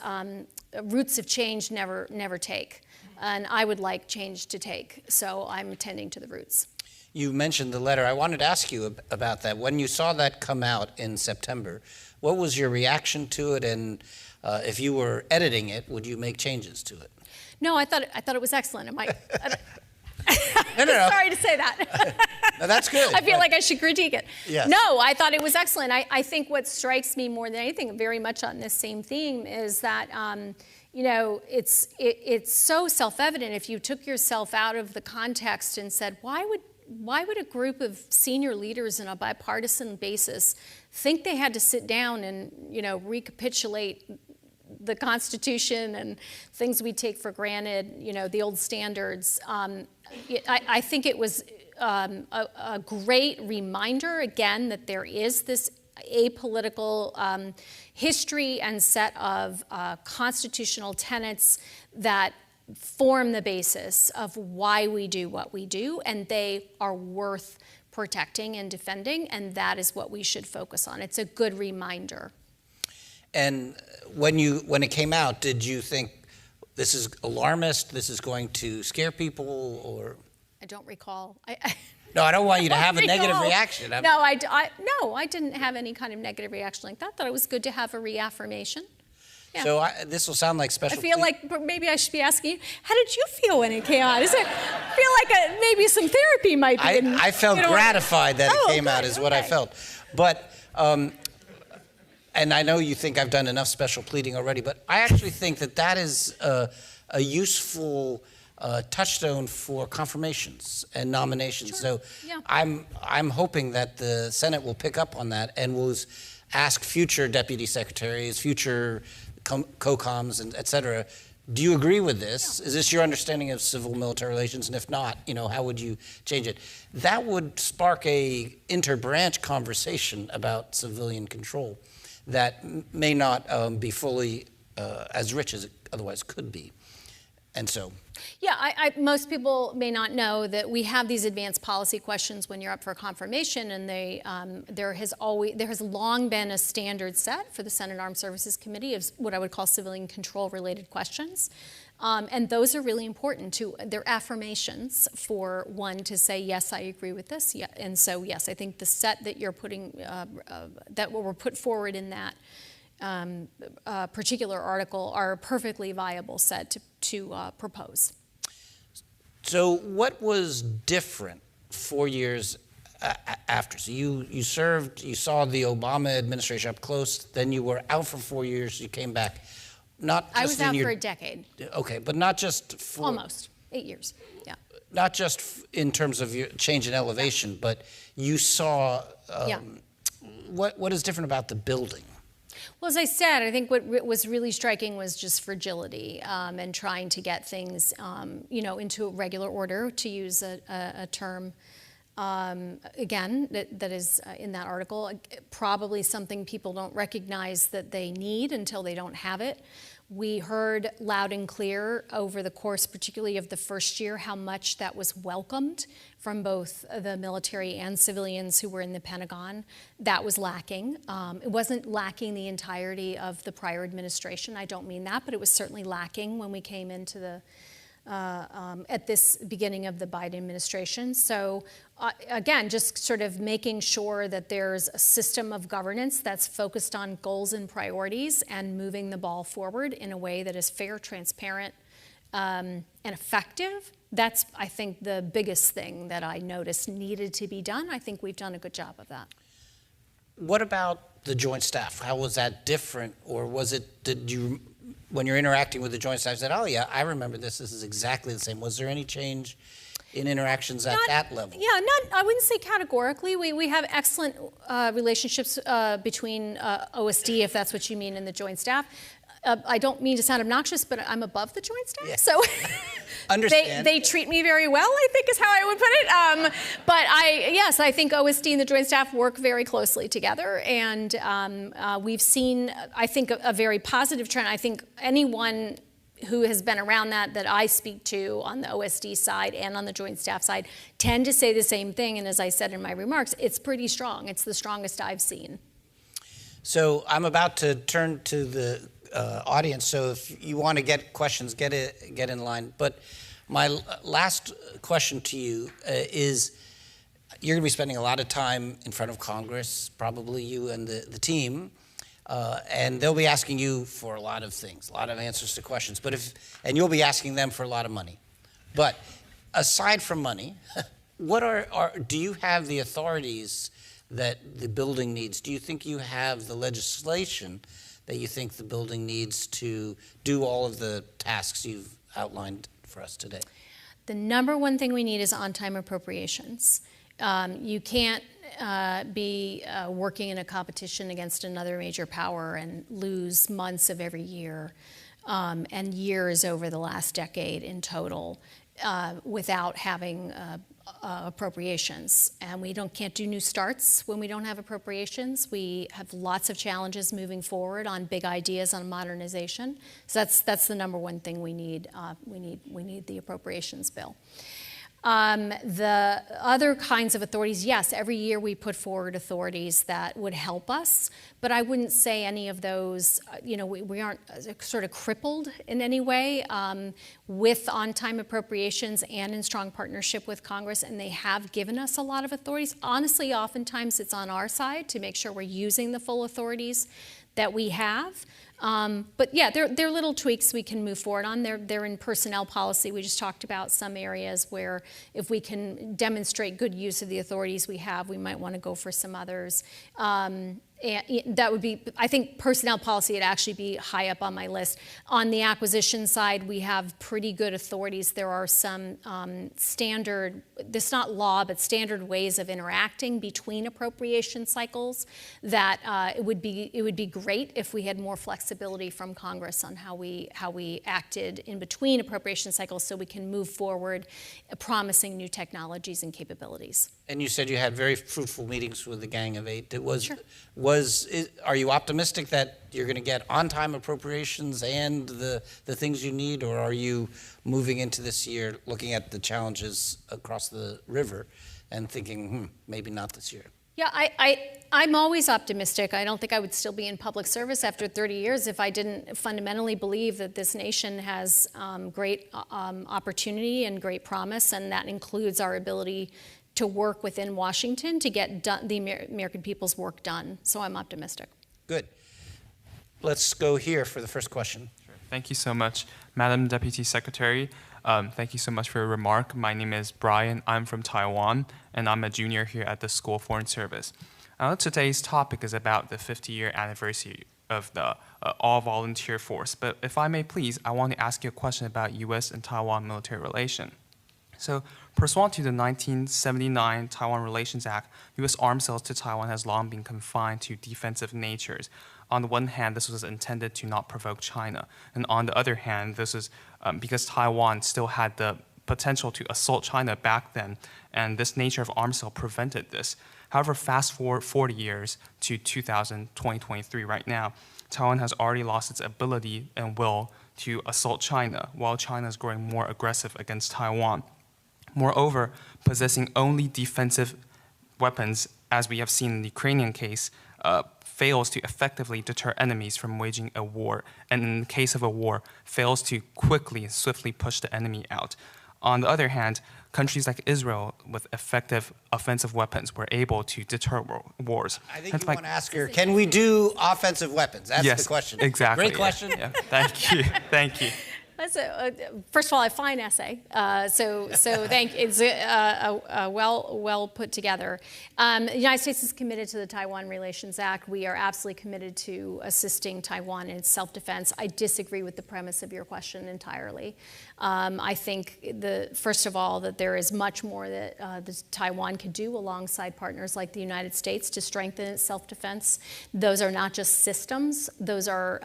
B: roots of change never take. And I would like change to take, so I'm attending to the roots.
A: You mentioned the letter. I wanted to ask you about that. When you saw that come out in September, what was your reaction to it? And if you were editing it, would you make changes to it?
B: No, I thought it was excellent.
A: No.
B: Sorry to say that.
A: No, that's good.
B: I feel like I should critique it.
A: Yes.
B: No, I thought it was excellent. I think what strikes me more than anything, very much on this same theme, is that it's so self-evident. If you took yourself out of the context and said, why would a group of senior leaders on a bipartisan basis think they had to sit down and recapitulate the Constitution and things we take for granted, the old standards. I think it was a great reminder, again, that there is this apolitical history and set of constitutional tenets that form the basis of why we do what we do, and they are worth protecting and defending, and that is what we should focus on. It's a good reminder.
A: And when it came out, did you think this is alarmist, this is going to scare people, or?
B: I don't recall.
A: No, I don't want you to have a negative reaction.
B: No, I didn't have any kind of negative reaction like that. I thought it was good to have a reaffirmation. Yeah.
A: So this will sound like special.
B: I feel like maybe I should be asking you, how did you feel when it came out? I feel like maybe some therapy might be.
A: I felt gratified that it came out, is what I felt. But. And I know you think I've done enough special pleading already, but I actually think that is a useful touchstone for confirmations and nominations.
B: Sure.
A: So
B: yeah.
A: I'm hoping that the Senate will pick up on that and will ask future deputy secretaries, future COCOMs, and et cetera, do you agree with this? Yeah. Is this your understanding of civil-military relations? And if not, how would you change it? That would spark a inter-branch conversation about civilian control that may not be fully as rich as it otherwise could be. And so.
B: Yeah, most people may not know that we have these advanced policy questions when you're up for confirmation, and there has long been a standard set for the Senate Armed Services Committee of what I would call civilian control related questions. And those are really important too. They're affirmations for one to say, yes, I agree with this. Yeah, and so, yes, I think the set that you're putting, that were put forward in that particular article are a perfectly viable set to propose.
A: So what was different 4 years after? So you served, you saw the Obama administration up close, then you were out for 4 years, you came back. Not just
B: I was out for a decade.
A: Okay, but not just for...
B: Almost, 8 years, yeah.
A: Not just in terms of your change in elevation, but you saw... What is different about the building?
B: Well, as I said, I think what was really striking was just fragility and trying to get things, into a regular order, to use a term, again, that is in that article. Probably something people don't recognize that they need until they don't have it. We heard loud and clear over the course, particularly of the first year, how much that was welcomed from both the military and civilians who were in the Pentagon. That was lacking. It wasn't lacking the entirety of the prior administration. I don't mean that, but it was certainly lacking when we came into the at this beginning of the Biden administration. So again, just sort of making sure that there's a system of governance that's focused on goals and priorities and moving the ball forward in a way that is fair, transparent, and effective. That's, I think, the biggest thing that I noticed needed to be done. I think we've done a good job of that.
A: What about the Joint Staff? How was that different? Or was it, did you, when you're interacting with the Joint Staff, said, oh yeah, I remember this is exactly the same. Was there any change in interactions at that level?
B: Yeah, I wouldn't say categorically. We have excellent relationships between OSD, if that's what you mean, and the Joint Staff. I don't mean to sound obnoxious, but I'm above the Joint Staff, yeah. So
A: Understand.
B: They treat me very well, I think is how I would put it. But yes, I think OSD and the Joint Staff work very closely together, and we've seen, I think, a very positive trend. I think anyone who has been around that I speak to on the OSD side and on the Joint Staff side tend to say the same thing, and as I said in my remarks, it's pretty strong. It's the strongest I've seen.
A: So I'm about to turn to the audience, so if you want to get questions, get in line. But my last question to you is, you're going to be spending a lot of time in front of Congress, probably you and the team, and they'll be asking you for a lot of things, a lot of answers to questions. But and you'll be asking them for a lot of money. But aside from money, do you have the authorities that the building needs? Do you think you have the legislation that you think the building needs to do all of the tasks you've outlined for us today?
B: The number one thing we need is on-time appropriations. You can't be working in a competition against another major power and lose months of every year and years over the last decade in total without having appropriations. And we can't do new starts when we don't have appropriations. We have lots of challenges moving forward on big ideas on modernization. So that's the number one thing we need. We need the appropriations bill. The other kinds of authorities, yes, every year we put forward authorities that would help us, but I wouldn't say any of those, we aren't sort of crippled in any way with on-time appropriations and in strong partnership with Congress, and they have given us a lot of authorities. Honestly, oftentimes it's on our side to make sure we're using the full authorities that we have. But yeah, there are little tweaks we can move forward on. They're in personnel policy. We just talked about some areas where if we can demonstrate good use of the authorities we have, we might want to go for some others. And that would be, I think personnel policy would actually be high up on my list. On the acquisition side, we have pretty good authorities. There are some standard, this is not law, but standard ways of interacting between appropriation cycles that it would be great if we had more flexibility from Congress on how we acted in between appropriation cycles so we can move forward promising new technologies and capabilities.
A: And you said you had very fruitful meetings with the Gang of Eight.
B: Sure.
A: Are you optimistic that you're going to get on-time appropriations and the things you need, or are you moving into this year looking at the challenges across the river and thinking, maybe not this year?
B: Yeah, I'm always optimistic. I don't think I would still be in public service after 30 years if I didn't fundamentally believe that this nation has great opportunity and great promise, and that includes our ability to work within Washington to get the American people's work done. So I'm optimistic.
A: Good. Let's go here for the first question.
C: Sure. Thank you so much, Madam Deputy Secretary. Thank you so much for your remark. My name is Brian. I'm from Taiwan, and I'm a junior here at the School of Foreign Service. Today's topic is about the 50-year anniversary of the all-volunteer force. But if I may please, I want to ask you a question about U.S. and Taiwan military relation. So, pursuant to the 1979 Taiwan Relations Act, U.S. arms sales to Taiwan has long been confined to defensive natures. On the one hand, this was intended to not provoke China. And on the other hand, this is because Taiwan still had the potential to assault China back then, and this nature of arms sale prevented this. However, fast forward 40 years to 2023 right now, Taiwan has already lost its ability and will to assault China, while China is growing more aggressive against Taiwan. Moreover, possessing only defensive weapons, as we have seen in the Ukrainian case, fails to effectively deter enemies from waging a war, and in the case of a war, fails to quickly and swiftly push the enemy out. On the other hand, countries like Israel with effective offensive weapons were able to deter wars.
A: I think you want to ask her, can we do offensive weapons? That's
C: yes,
A: the question.
C: Exactly.
A: Great question.
C: Yeah. Thank you. Thank you.
B: That's first of all, a fine essay. So thank you. It's well put together. The United States is committed to the Taiwan Relations Act. We are absolutely committed to assisting Taiwan in its self-defense. I disagree with the premise of your question entirely. I think first of all that there is much more that Taiwan could do alongside partners like the United States to strengthen its self-defense. Those are not just systems. Those are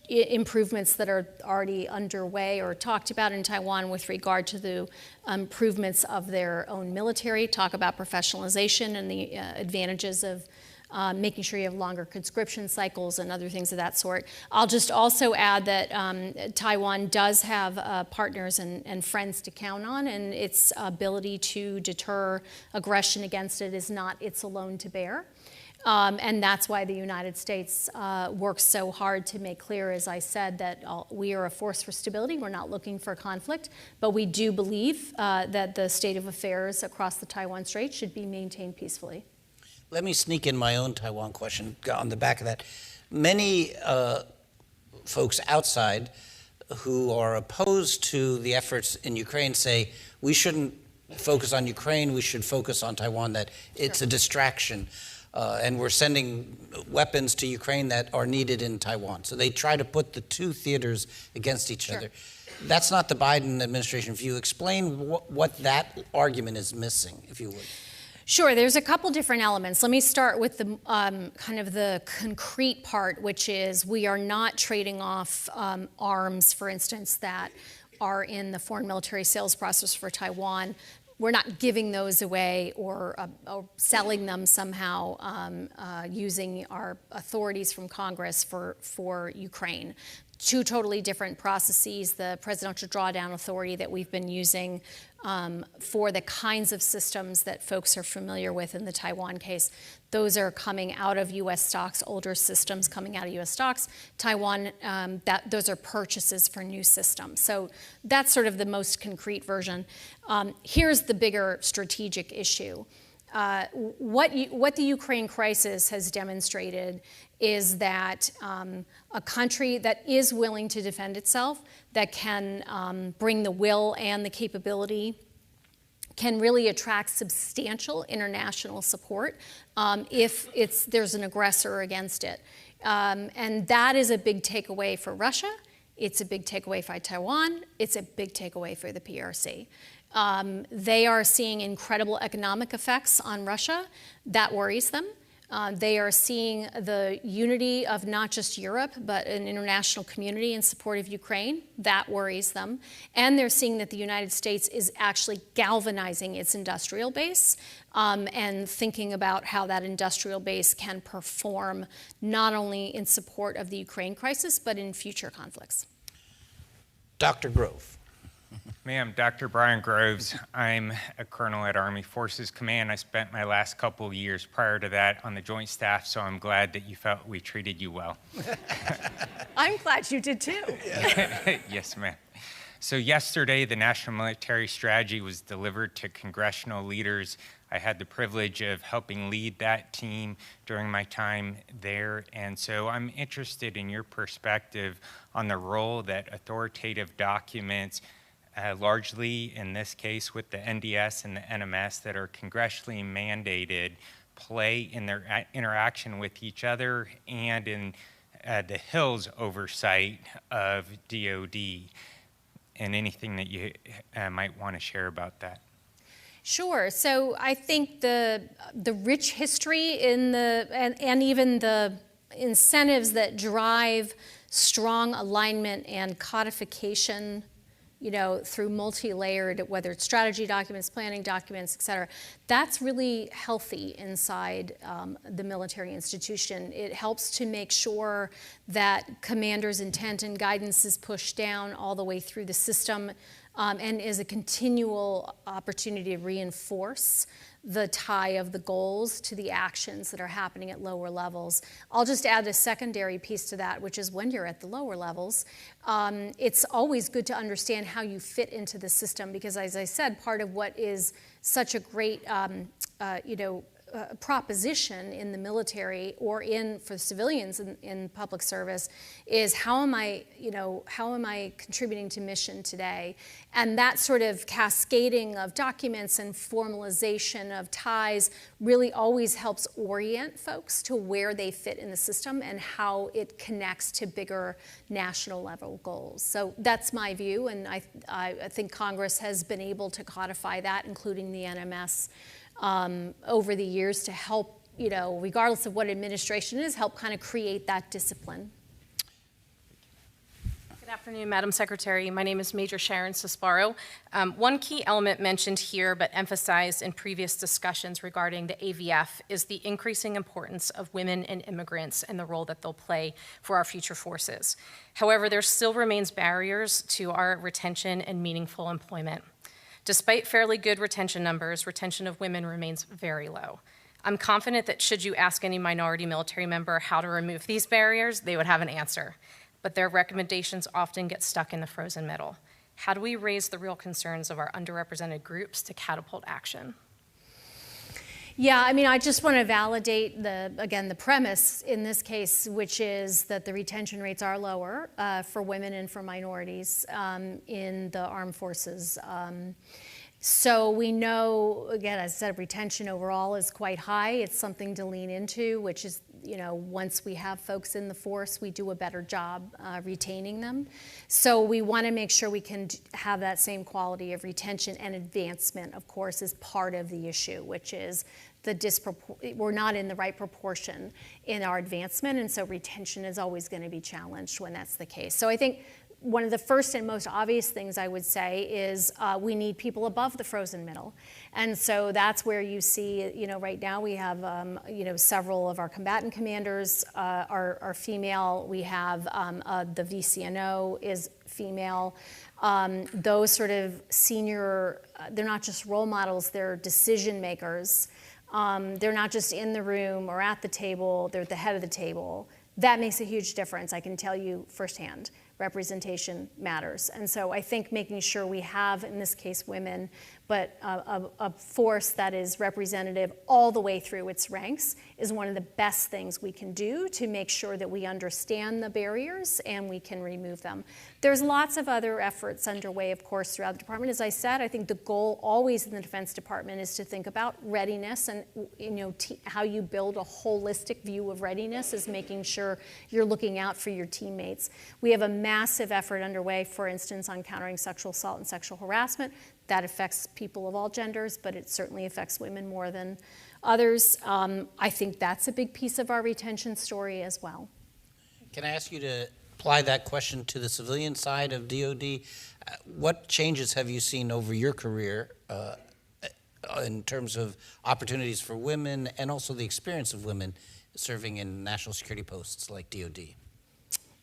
B: improvements that are already underway or talked about in Taiwan with regard to the improvements of their own military, talk about professionalization and the advantages of making sure you have longer conscription cycles and other things of that sort. I'll just also add that Taiwan does have partners and friends to count on, and its ability to deter aggression against it is not its alone to bear. And that's why the United States works so hard to make clear, as I said, that we are a force for stability. We're not looking for conflict, but we do believe that the state of affairs across the Taiwan Strait should be maintained peacefully.
A: Let me sneak in my own Taiwan question on the back of that. Many folks outside who are opposed to the efforts in Ukraine say we shouldn't focus on Ukraine, we should focus on Taiwan, that it's a distraction. And we're sending weapons to Ukraine that are needed in Taiwan. So they try to put the two theaters against each other. That's not the Biden administration view. Explain what that argument is missing, if you would.
B: Sure, there's a couple different elements. Let me start with the kind of the concrete part, which is we are not trading off arms, for instance, that are in the foreign military sales process for Taiwan. We're not giving those away or selling them somehow using our authorities from Congress for Ukraine. Two totally different processes. The Presidential Drawdown Authority that we've been using for the kinds of systems that folks are familiar with in the Taiwan case, those are coming out of U.S. stocks, older systems coming out of U.S. stocks. Taiwan, those are purchases for new systems. So that's sort of the most concrete version. Here's the bigger strategic issue. What the Ukraine crisis has demonstrated is that a country that is willing to defend itself, that can bring the will and the capability, can really attract substantial international support if there's an aggressor against it. And that is a big takeaway for Russia. It's a big takeaway for Taiwan. It's a big takeaway for the PRC. They are seeing incredible economic effects on Russia. That worries them. They are seeing the unity of not just Europe, but an international community in support of Ukraine. That worries them. And they're seeing that the United States is actually galvanizing its industrial base and thinking about how that industrial base can perform not only in support of the Ukraine crisis, but in future conflicts.
A: Dr. Grove.
D: Ma'am, Dr. Brian Groves. I'm a colonel at Army Forces Command. I spent my last couple of years prior to that on the Joint Staff, so I'm glad that you felt we treated you well.
B: I'm glad you did too.
D: Yes, ma'am. So yesterday, the National Military Strategy was delivered to congressional leaders. I had the privilege of helping lead that team during my time there, and so I'm interested in your perspective on the role that authoritative documents, largely in this case with the NDS and the NMS that are congressionally mandated, play in their interaction with each other and in the Hill's oversight of DOD, and anything that you might want to share about that.
B: Sure. So I think the rich history in and even the incentives that drive strong alignment and codification, through multi-layered, whether it's strategy documents, planning documents, et cetera, that's really healthy inside the military institution. It helps to make sure that commander's intent and guidance is pushed down all the way through the system and is a continual opportunity to reinforce the tie of the goals to the actions that are happening at lower levels. I'll just add a secondary piece to that, which is when you're at the lower levels, it's always good to understand how you fit into the system, because as I said, part of what is such a great proposition in the military or for civilians in public service is how am I contributing to mission today? And that sort of cascading of documents and formalization of ties really always helps orient folks to where they fit in the system and how it connects to bigger national level goals. So that's my view, and I think Congress has been able to codify that, including the NMS, over the years to help, regardless of what administration is, help kind of create that discipline.
E: Good afternoon, Madam Secretary. My name is Major Sharon Cisparo. One key element mentioned here but emphasized in previous discussions regarding the AVF is the increasing importance of women and immigrants and the role that they'll play for our future forces. However, there still remains barriers to our retention and meaningful employment. Despite fairly good retention numbers, retention of women remains very low. I'm confident that should you ask any minority military member how to remove these barriers, they would have an answer. But their recommendations often get stuck in the frozen middle. How do we raise the real concerns of our underrepresented groups to catapult action?
B: Yeah, I just want to validate the premise in this case, which is that the retention rates are lower for women and for minorities in the armed forces. So we know, again, as I said, retention overall is quite high. It's something to lean into, which is, once we have folks in the force, we do a better job retaining them. So we want to make sure we can have that same quality of retention, and advancement, of course, is part of the issue, which is we're not in the right proportion in our advancement, and so retention is always going to be challenged when that's the case. So I think one of the first and most obvious things I would say is we need people above the frozen middle. And so that's where you see, right now we have, several of our combatant commanders are female. We have the VCNO is female. Those sort of senior, they're not just role models, they're decision makers. They're not just in the room or at the table, they're at the head of the table. That makes a huge difference, I can tell you firsthand. Representation matters. And so I think making sure we have, in this case, women, but a force that is representative all the way through its ranks is one of the best things we can do to make sure that we understand the barriers and we can remove them. There's lots of other efforts underway, of course, throughout the department. As I said, I think the goal always in the Defense Department is to think about readiness, and how you build a holistic view of readiness is making sure you're looking out for your teammates. We have a massive effort underway, for instance, on countering sexual assault and sexual harassment. That affects people of all genders, but it certainly affects women more than others. I think that's a big piece of our retention story as well.
A: Can I ask you to apply that question to the civilian side of DoD? What changes have you seen over your career in terms of opportunities for women and also the experience of women serving in national security posts like DoD?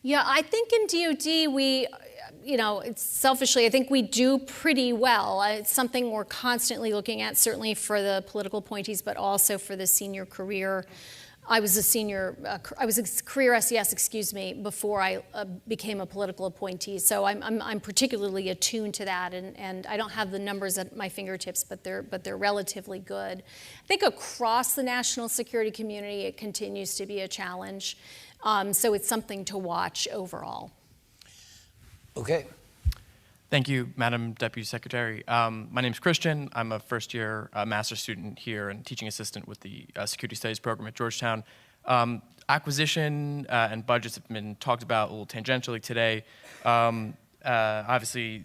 B: Yeah, I think in DoD we, selfishly, I think we do pretty well. It's something we're constantly looking at, certainly for the political appointees, but also for the senior career. I was a career SES, before I became a political appointee. So I'm particularly attuned to that, and I don't have the numbers at my fingertips, but they're relatively good. I think across the national security community, it continues to be a challenge. So it's something to watch overall.
A: Okay.
F: Thank you, Madam Deputy Secretary. My name is Christian. I'm a first-year master's student here and teaching assistant with the Security Studies program at Georgetown. Acquisition and budgets have been talked about a little tangentially today. Obviously,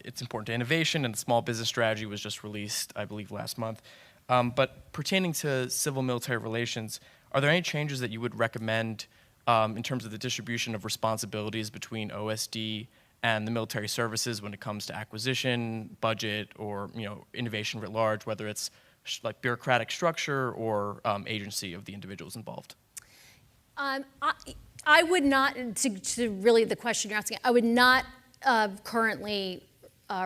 F: it's important to innovation, and the small business strategy was just released, I believe, last month. But pertaining to civil-military relations, are there any changes that you would recommend in terms of the distribution of responsibilities between OSD and the military services when it comes to acquisition, budget, or innovation writ large, whether it's like bureaucratic structure or agency of the individuals involved?
B: I would not, to really the question you're asking, I would not currently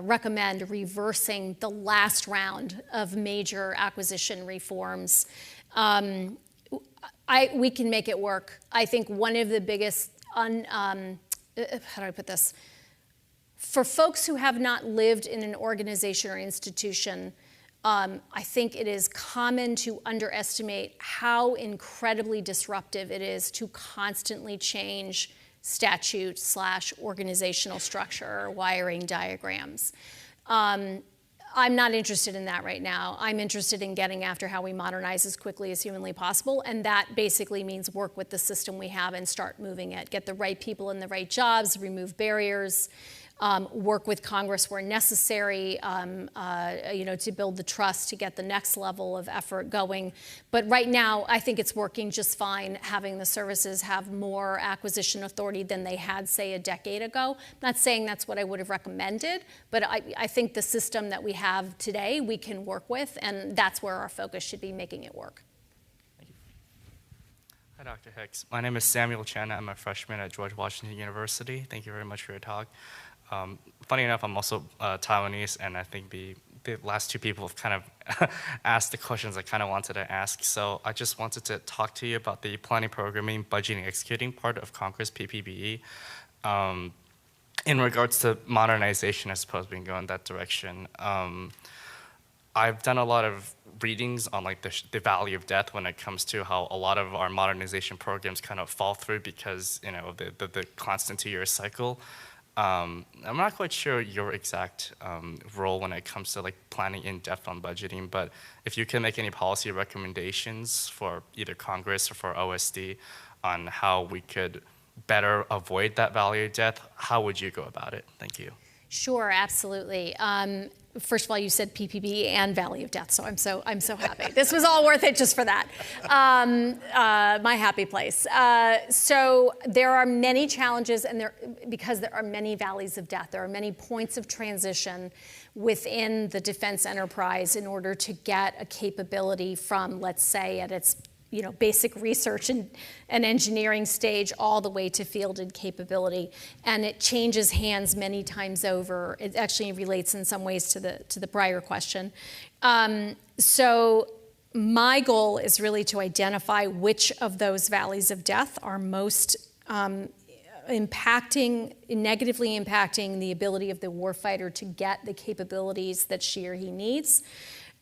B: recommend reversing the last round of major acquisition reforms. We can make it work. I think one of the biggest, how do I put this? For folks who have not lived in an organization or institution, I think it is common to underestimate how incredibly disruptive it is to constantly change statute/organizational structure or wiring diagrams. I'm not interested in that right now. I'm interested in getting after how we modernize as quickly as humanly possible, and that basically means work with the system we have and start moving it. Get the right people in the right jobs, remove barriers, work with Congress where necessary, to build the trust to get the next level of effort going. But right now, I think it's working just fine having the services have more acquisition authority than they had, say, a decade ago. I'm not saying that's what I would have recommended, but I think the system that we have today, we can work with, and that's where our focus should be, making it work.
C: Thank you. Hi, Dr. Hicks. My name is Samuel Chen. I'm a freshman at George Washington University. Thank you very much for your talk. Funny enough, I'm also Taiwanese, and I think the last two people have kind of asked the questions I kind of wanted to ask. So I just wanted to talk to you about the planning, programming, budgeting, executing part of Congress, PPBE. In regards to modernization, I suppose we can go in that direction. I've done a lot of readings on like the value of death when it comes to how a lot of our modernization programs kind of fall through because the constant 2-year cycle. I'm not quite sure your exact role when it comes to like planning in depth on budgeting, but if you can make any policy recommendations for either Congress or for OSD on how we could better avoid that value of death, how would you go about it? Thank you.
B: Sure, absolutely. First of all, you said PPB and Valley of Death, so I'm so happy. This was all worth it just for that. My happy place. So there are many challenges, and because there are many valleys of death, there are many points of transition within the defense enterprise in order to get a capability from, let's say, at its basic research and engineering stage all the way to fielded capability, and it changes hands many times over. It actually relates in some ways to the prior question. So my goal is really to identify which of those valleys of death are most negatively impacting the ability of the warfighter to get the capabilities that she or he needs.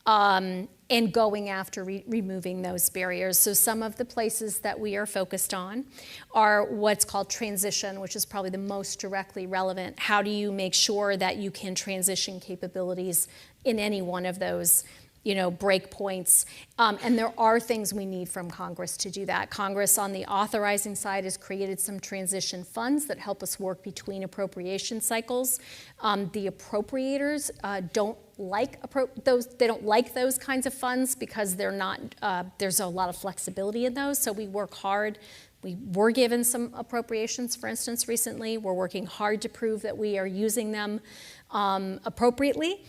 B: And going after removing those barriers. So some of the places that we are focused on are what's called transition, which is probably the most directly relevant. How do you make sure that you can transition capabilities in any one of those breakpoints. And there are things we need from Congress to do that. Congress on the authorizing side has created some transition funds that help us work between appropriation cycles. The appropriators don't like those kinds of funds because they're not, there's a lot of flexibility in those, so we work hard. We were given some appropriations, for instance, recently. We're working hard to prove that we are using them appropriately.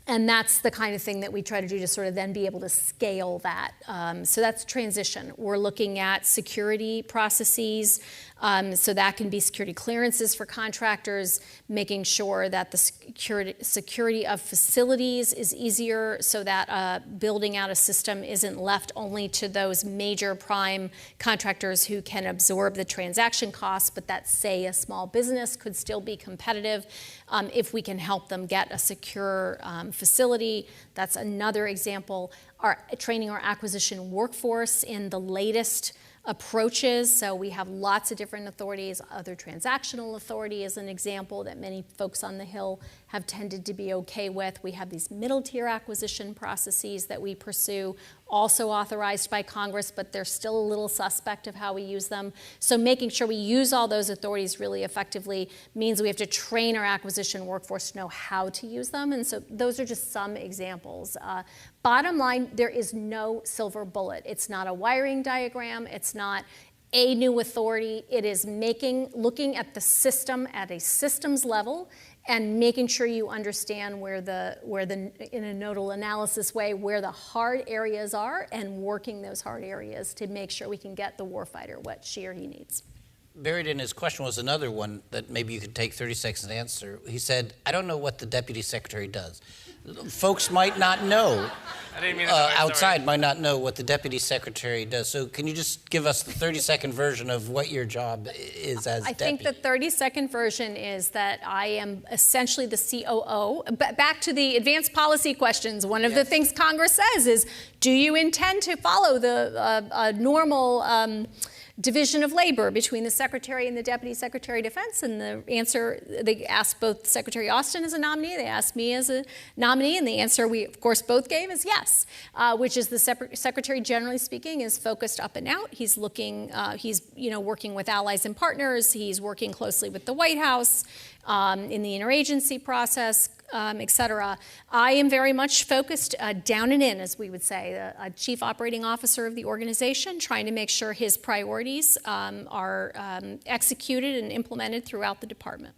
B: And that's the kind of thing that we try to do to sort of then be able to scale that. So that's transition. We're looking at security processes. So that can be security clearances for contractors, making sure that the security of facilities is easier so that building out a system isn't left only to those major prime contractors who can absorb the transaction costs, but that, say, a small business could still be competitive if we can help them get a secure facility. That's another example. Training our acquisition workforce in the latest approaches. So we have lots of different authorities. Other transactional authority is an example that many folks on the Hill have tended to be okay with. We have these middle tier acquisition processes that we pursue, also authorized by Congress, but they're still a little suspect of how we use them. So making sure we use all those authorities really effectively means we have to train our acquisition workforce to know how to use them. And so those are just some examples. Bottom line, there is no silver bullet. It's not a wiring diagram. It's not a new authority. It is looking at the system at a systems level and making sure you understand where in a nodal analysis way, where the hard areas are and working those hard areas to make sure we can get the warfighter what she or he needs.
A: Buried in his question was another one that maybe you could take 30 seconds to answer. He said, I don't know what the Deputy Secretary does. Folks might not know, outside might not know what the Deputy Secretary does. So can you just give us the 30-second version of what your job is as Deputy?
B: I think the 30-second version is that I am essentially the COO. Back to the advanced policy questions, one of the things Congress says is, do you intend to follow the normal division of labor between the Secretary and the Deputy Secretary of Defense? And the answer, they asked both Secretary Austin as a nominee, they asked me as a nominee, and the answer we, of course, both gave is yes, which is the Secretary, generally speaking, is focused up and out. He's looking, he's working with allies and partners. He's working closely with the White House in the interagency process, et cetera. I am very much focused down and in, as we would say, a chief operating officer of the organization, trying to make sure his priorities are executed and implemented throughout the department.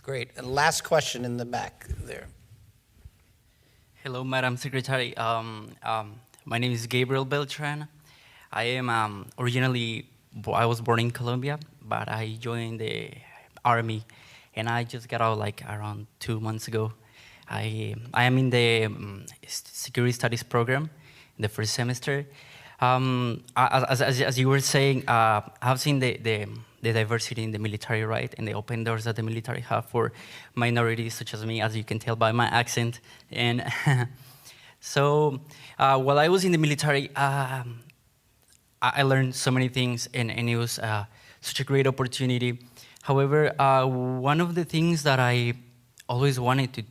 A: Great. And last question in the back there.
G: Hello, Madam Secretary. My name is Gabriel Beltran. I am I was born in Colombia, but I joined the Army, and I just got out like around 2 months ago. I am in the Security Studies program, in the first semester. As you were saying, I've seen the diversity in the military, right, and the open doors that the military have for minorities such as me, as you can tell by my accent. And so while I was in the military, I learned so many things, and it was such a great opportunity. However, one of the things that I always wanted to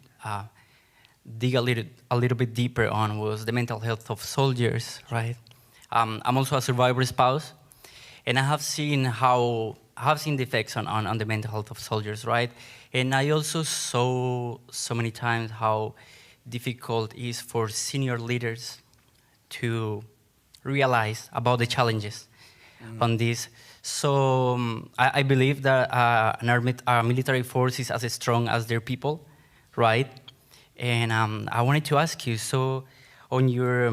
G: dig a little bit deeper on was the mental health of soldiers, right? I'm also a survivor spouse, and I have seen the effects on the mental health of soldiers, right? And I also saw so many times how difficult it is for senior leaders to realize about the challenges on this. So I believe that our military force is as strong as their people, right? And I wanted to ask you, so on your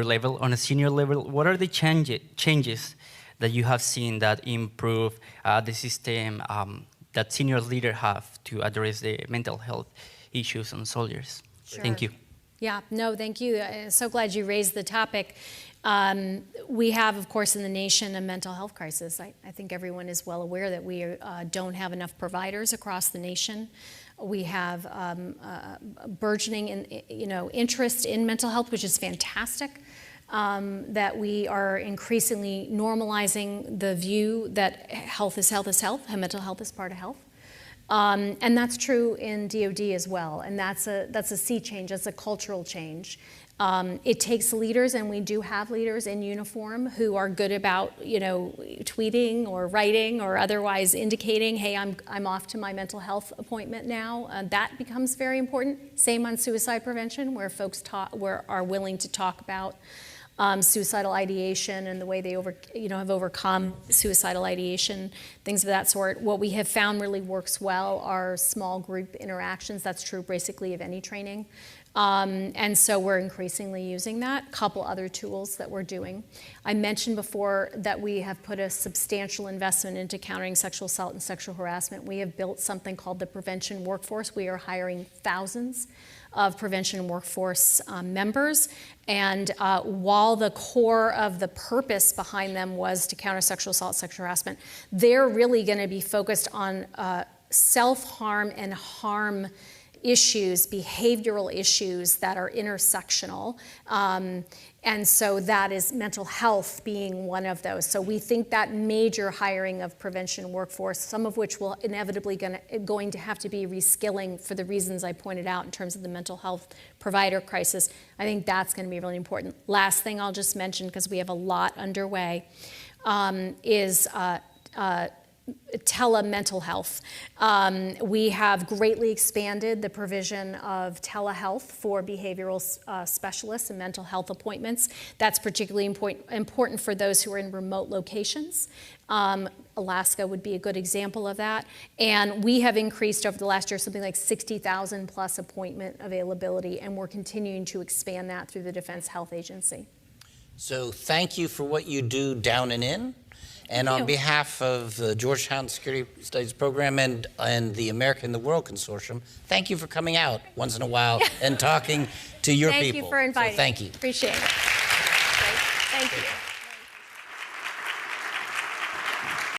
G: level, on a senior level, what are the changes that you have seen that improve the system that senior leaders have to address the mental health issues on soldiers?
B: Sure.
G: Thank you.
B: Yeah, no, thank you. I'm so glad you raised the topic. We have, of course, in the nation a mental health crisis. I think everyone is well aware that we don't have enough providers across the nation. We have burgeoning interest in mental health, which is fantastic. That we are increasingly normalizing the view that health is health is health, and mental health is part of health. And that's true in DoD as well. And that's a sea change, that's a cultural change. It takes leaders, and we do have leaders in uniform who are good about, tweeting or writing or otherwise indicating, hey, I'm off to my mental health appointment now. That becomes very important. Same on suicide prevention, where folks are willing to talk about suicidal ideation and the way they have overcome suicidal ideation, things of that sort. What we have found really works well are small group interactions. That's true basically of any training. And so we're increasingly using that. A couple other tools that we're doing. I mentioned before that we have put a substantial investment into countering sexual assault and sexual harassment. We have built something called the Prevention Workforce. We are hiring thousands of prevention workforce members. And while the core of the purpose behind them was to counter sexual assault, sexual harassment, they're really going to be focused on self-harm and harm issues, behavioral issues that are intersectional. And so that is mental health being one of those. So we think that major hiring of prevention workforce, some of which will inevitably going to have to be reskilling for the reasons I pointed out in terms of the mental health provider crisis, I think that's going to be really important. Last thing I'll just mention, because we have a lot underway, is telemental health. We have greatly expanded the provision of telehealth for behavioral specialists and mental health appointments. That's particularly important for those who are in remote locations. Alaska would be a good example of that. And we have increased over the last year something like 60,000 plus appointment availability, and we're continuing to expand that through the Defense Health Agency.
A: So thank you for what you do down and in. And on behalf of the Georgetown Security Studies Program and the America and the World Consortium, thank you for coming out once in a while and talking to your people.
B: Thank you for inviting me.
A: So thank you.
B: Appreciate it. Great. Thank you.